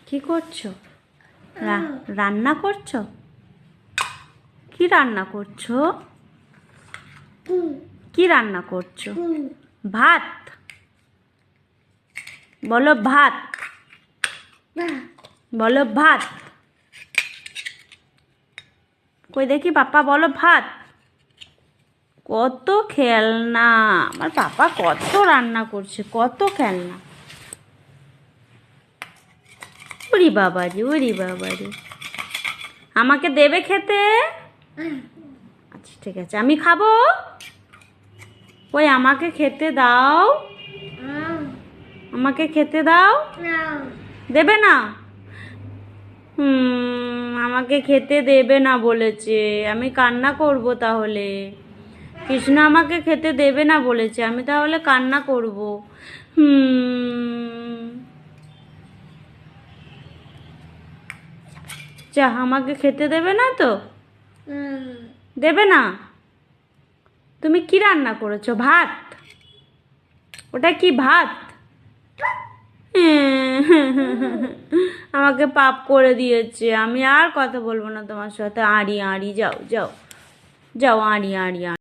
কি করছো? রান্না করছো? কি রান্না করছো? কি রান্না করছো? ভাত? বলো ভাত। বলো ভাত। কই দেখি পাপা, বলো ভাত। কত খেলনা, আমার পাপা কত রান্না করছে, কত খেলনা। ওরে বাবারে, ওরে বাবারে। আমাকে দেবে খেতে? আচ্ছা ঠিক আছে, আমি খাবো। ওই আমাকে খেতে দাও, আমাকে খেতে দাও। দেবে না? আমাকে খেতে দেবে না বলেছে, আমি কান্না করব তাহলে। কৃষ্ণ আমাকে খেতে দেবে না বলেছে, আমি তাহলে কান্না করব। যা, আমাকে খেতে দেবে না তো? দেবে না? তুমি কি রান্না করেছো? ভাত? ওটা কি ভাত? আমাকে পাপ করে দিয়েছে, আমি আর কথা বলবো না তোমার সাথে। আড়ি আড়ি, যাও যাও যাও, আড়ি আড়ি।